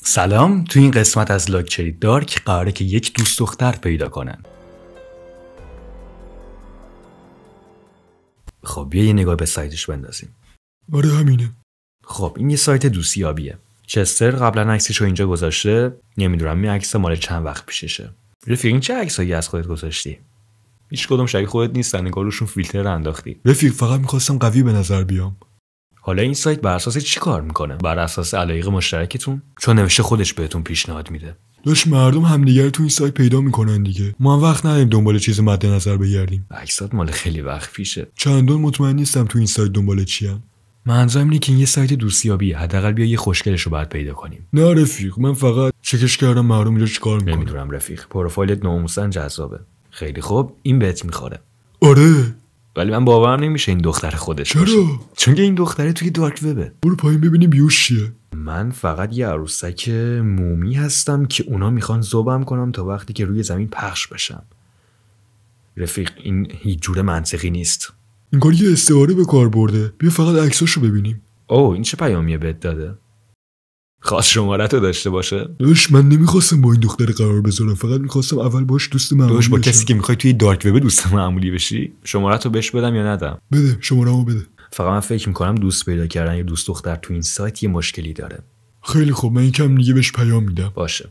سلام. تو این قسمت از لاکچری دارک قراره که یک دوست دختر پیدا کنن. خب بیا یه نگاه به سایتش بندازیم. آره همینه. خب این یه سایت دوستیابیه. چستر قبلا عکسشو اینجا گذاشته. نمیدونم این عکس مال چند وقت پیششه. رفیق این چه عکسایی از خودت گذاشتی؟ هیچ کدوم شبیه خودت نیستن، انگار روشون فیلتر انداختی. رفیق فقط میخواستم قوی به نظر بیام. حالا این سایت بر اساس چی کار میکنه؟ بر اساس علایق مشترکتون؟ چون نوشته خودش بهتون پیشنهاد میده. داش مردم همدیگه رو تو این سایت پیدا میکنن دیگه. ما هم وقت نداریم دنبال چیز مد نظر بگردیم. عکسات مال خیلی وقت پیشه. چندان مطمئن نیستم تو این سایت دنبال چیم. منظورم اینه که این یه سایت دوستیابیه، حداقل بیا یه خوشگلشو بعد پیدا کنیم. نه رفیق، من فقط چکش کردم مردم اینجا چیکار میکنن. نمیدونم رفیق، پروفایلت ناموسن جذابه. خیلی خوب، این بهت میخوره. آره. ولی من باورم نمیشه این دختر خودش باشه. چرا؟ چون که این دختره توی دارک وبه. برو پایین ببینیم بیوش چیه. من فقط یه عروسک مومی هستم که اونا میخوان ذوبم کنم تا وقتی که روی زمین پخش بشم. رفیق این هیچ جور منطقی نیست. این کار یه استعاره به کار برده. بیا فقط عکساشو ببینیم. اوه این چه پیامیه بهت داده؟ خواست شماره‌تو داشته باشه؟ داش من نمیخواستم با این دختر قرار بذارم، فقط میخواستم اول باش دوست معمولی بشم. با بشم. کسی که میخوای توی دارک وب دوست معمولی بشی؟ شماره‌تو بهش بدم یا ندم؟ بده، شماره‌مو بده. فقط من فکر میکنم دوست پیدا کردن یه دوست دختر تو این سایت یه مشکلی داره. خیلی خوب، من یکم دیگه بهش پیام میدم. باشه.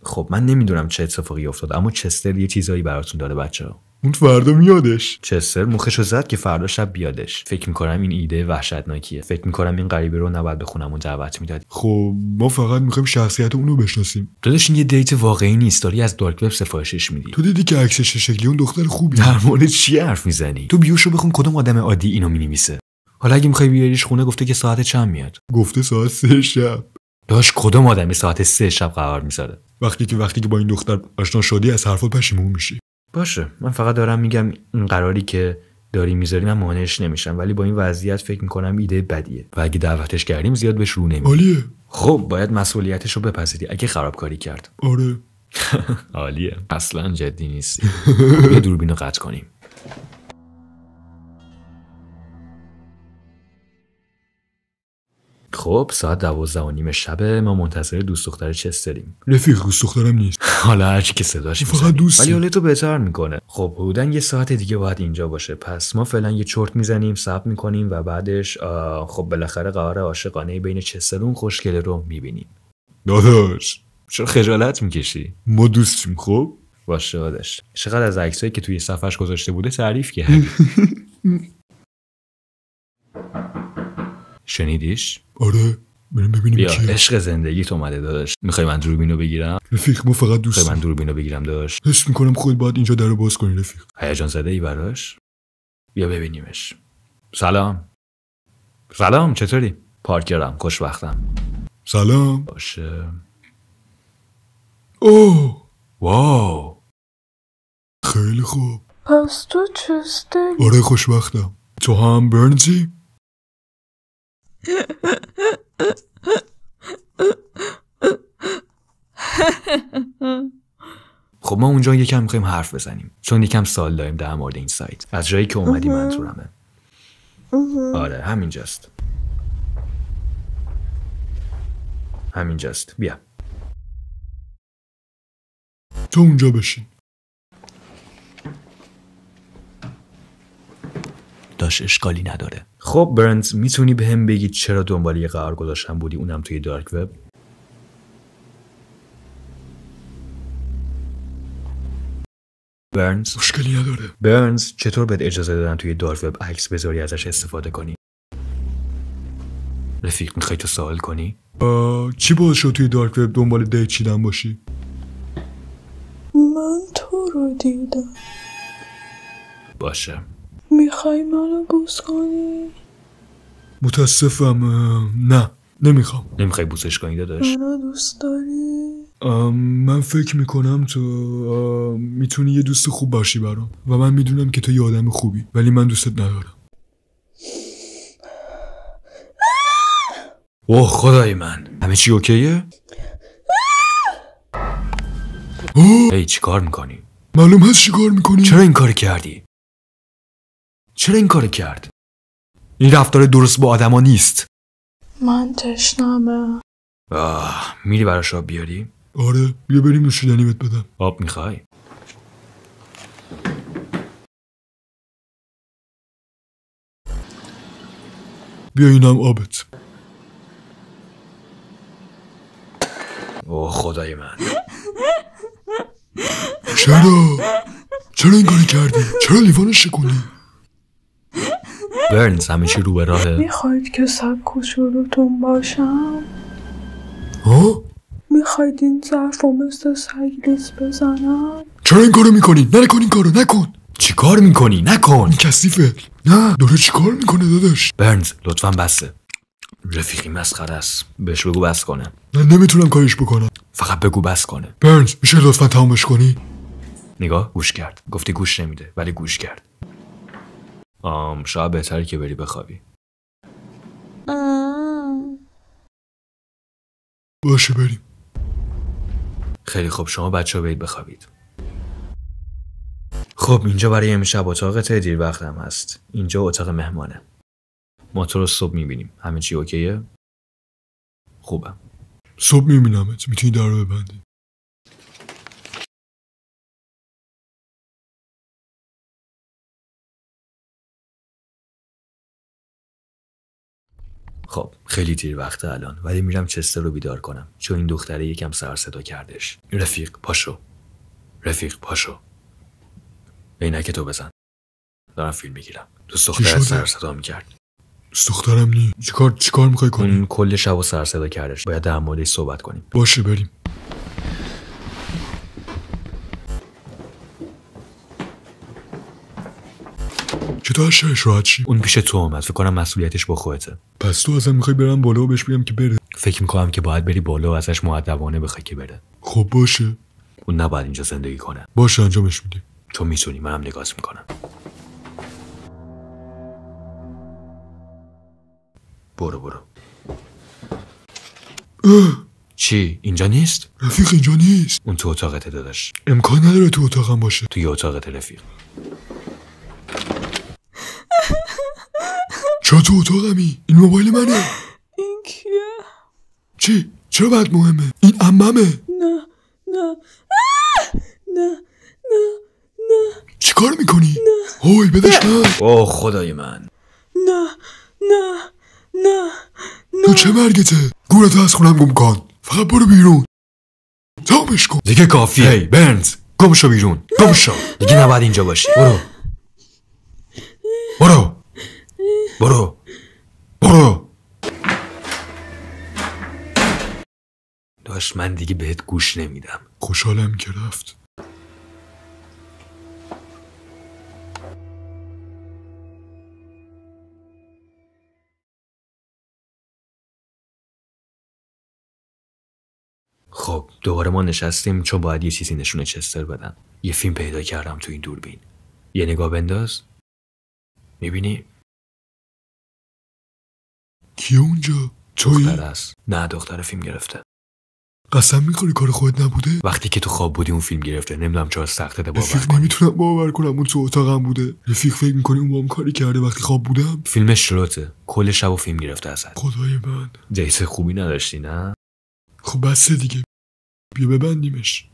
خب من نمیدونم چه اتفاقی افتاد، اما چستر یه چیزایی براتون داره بچه‌ها. اون فردا میادش. چستر مخشو زد که فردا شب بیادش. فکر میکنم این ایده وحشتناکیه. فکر میکنم این غریبه رو نباید به خونمون دعوت میدادیم. خب ما فقط میخوایم شخصیت اونو بشناسیم. داداش این یه دیت واقعی نیست، داری از دارک وب سفارشش میدی. تو دیدی که عکسش شکلی اون دختر خوبی. در مورد چی حرف میزنی؟ تو بیوشو بخون کدوم آدم عادی اینو مینویسه. حالا اگه میخوای بیاریش خونه گفته که ساعت چند میاد؟ گفته ساعت 3 شب. داش کدوم آدمی ساعت 3 شب قرار میذاره؟ وقتی که با این دختر آشنا شدی از حرفات پشیمون میشی. باشه من فقط دارم میگم این قراری که داری میذاری من مانعش نمیشم، ولی با این وضعیت فکر میکنم ایده بدیه و اگه دعوتش کردیم زیاد بهش رو نمیدیم. عالیه. خب باید مسئولیتش رو بپذیری اگه خرابکاری کرد. آره. عالیه. اصلا جدی نیستی. یه دوربینو قطع کنیم. خب ساعت 12:30 شبه، ما منتظر دوست دختر چستریم. رفیق دوست دخترم نیست. حالا هرچی که صداش فقط دوست، ولی حالتو بهتر میکنه. خب حدوداً یه ساعت دیگه باید اینجا باشه، پس ما فعلا یه چرت میزنیم، صبر میکنیم و بعدش خب بالاخره قرار عاشقانه بین چستر و اون خوشگله رو میبینیم. داداش چرا خجالت میکشی؟ ما دوستیم. خب باشه داداش. چقدر از عکسایی که توی صفحش گذاشته بوده تعریف کردی. شنیدیش؟ آره بریم ببینیم بیا کیه. عشق زندگیت اومده داداش. میخوای من دوربینو بگیرم؟ رفیق ما فقط دوستیم. میخوای من دوربینو بگیرم داداش؟ حس میکنم خود باید اینجا درو باز کنی رفیق. هیجان زده ای براش؟ بیا ببینیمش. سلام چطوری؟ پارکرم، خوشبختم. سلام. باشه. اوه واو خیلی خوب. پس تو چستری؟ آره خوشبختم. تو هم برنزی؟ خب ما اونجا یکم میخوایم حرف بزنیم، چون یکم سوال داریم در مورد این سایت. از جایی که اومدی منظورمه. آره همینجاست. بیا تو اونجا بشین. داش اشکالی نداره. خب برنز میتونی به هم بگی چرا دنبال یه قرار گذاشتن بودی، اونم توی دارک وب؟ برنز مشکلی نداره. برنز چطور بهت اجازه دادن توی دارک وب عکس بذاری ازش استفاده کنی؟ رفیق میخوای تو سوال کنی؟ چی باعث شد توی دارک وب دنبال دیت چیدن باشی؟ من تو رو دیدم. باشه. میخوای منو بوس کنی؟ متاسفم نه نمیخوام. نمیخوای بوسش کنی داداش؟ منو دوست داری؟ من فکر میکنم تو میتونی یه دوست خوب باشی برام و من میدونم که تو یه آدم خوبی، ولی من دوستت ندارم. اوه خدای من، همه چی اوکیه؟ ای چی کار میکنی؟ معلوم هست چی کار میکنی؟ چرا این کار کردی؟ چرا این کار کرد؟ این رفتار درست با آدما نیست. من تشنمه. میری براش آب بیاری؟ آره بیا بریم نوشیدنی بهت بدم. آب میخوای؟ بیا اینم آبت. اوه خدای من. چرا این کاری کردی؟ چرا لیوانش شکوندی؟ برنز همه چی رو به راهه. میخواید که سگ و شروعتون باشم؟ ها؟ میخواید این ظرف و مثل سگ لیس بزنم؟ چرا این کارو میکنی؟ نکن این کارو نکن. چی کار میکنی؟ نکن. این کثیفه. نه داره چی کار میکنه داداش؟ برنز لطفا بسه. رفیقی مسخره است. بهش بگو بس کنه. من نمیتونم کارش بکنم. فقط بگو بس کنه. برنز میشه لطفا تمامش کنی؟ نگاه گوش کرد. گفتی گوش نمیده ولی گوش کرد. شاید بهتره که بری بخوابی. باشه بریم. خیلی خوب شما بچه ها برید بخوابید. خب اینجا برای امشب اتاقته، دیر وقت هم هست. اینجا اتاق مهمانه. ما تو رو صبح میبینیم. همه چی اوکیه؟ خوبم. صبح میبینمت. میتونی در رو ببندی. خب خیلی دیر وقته الان ولی میرم چستر رو بیدار کنم چون این دختره یکم سر صدا کردش. رفیق پاشو. عینک تو بزن. دارم فیلم میگیرم. دوست دخترت سر صدا میکرد. دوست دخترم نی. چیکار میخوای کنی؟ اون کل شب و سر صدا کردش. باید در موردش صحبت کنیم. باشه بریم. چطور ازش راحت شی؟ اون پیش تو اومد. فکر کنم مسئولیتش با خودته. پس تو ازم میخوای برم بالا و بهش بگم که بره؟ فکر میکنم که باید بری بالا و ازش مؤدبانه بخوای که بره. خب باشه. اون نباید اینجا زندگی کنه. باشه انجامش میدیم. تو میتونی. منم نگاهت میکنم. برو. چی؟ اینجا نیست؟ رفیق اینجا نیست. اون تو اتاقته داداش. امکان نداره تو اتاقم باشه. توی اتاقته رفیق. چرا تو اتاقمی؟ این موبایل منه. این کیه؟ چی؟ چرا باید مهمه؟ این عممه. نه چی کار میکنی؟ هوی بدش من. اوه خدای من. نه تو چه مرگته؟ گورتو از خونم گم کن. فقط برو بیرون. تمامش کن. دیگه کافیه. هی برنز گم شو بیرون. گم شو. دیگه نباید اینجا باشی. برو. داشت من دیگه بهت گوش نمیدم. خوشحالم که رفت. خب دوباره ما نشستیم چون باید یه چیزی نشونه چستر بدم. یه فیلم پیدا کردم تو این دوربین. یه نگاه بنداز. میبینی؟ کیه اونجا؟ تویی؟ دختر است. نه دختر فیلم گرفته. قسم میخوری کار خودت نبوده؟ وقتی که تو خواب بودی اون فیلم گرفته. نمیدونم چرا سخته باور رفیق کنی. نمیتونم باور کنم اون تو اتاقم بوده. رفیق فکر میکنی اون با هم کاری کرده وقتی خواب بودم؟ فیلمش شروته. کل شب و فیلم گرفته ازت. خدای من. دیت خوبی نداشتی نه؟ خب بسه دیگه. بیا ببندیمش.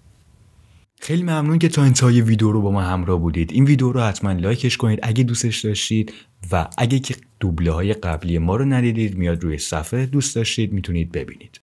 خیلی ممنون که تا انتهای ویدیو رو با ما همراه بودید. این ویدیو رو حتما لایکش کنید اگه دوستش داشتید و اگه که دوبله های قبلی ما رو ندیدید میاد روی صفحه. دوست داشتید میتونید ببینید.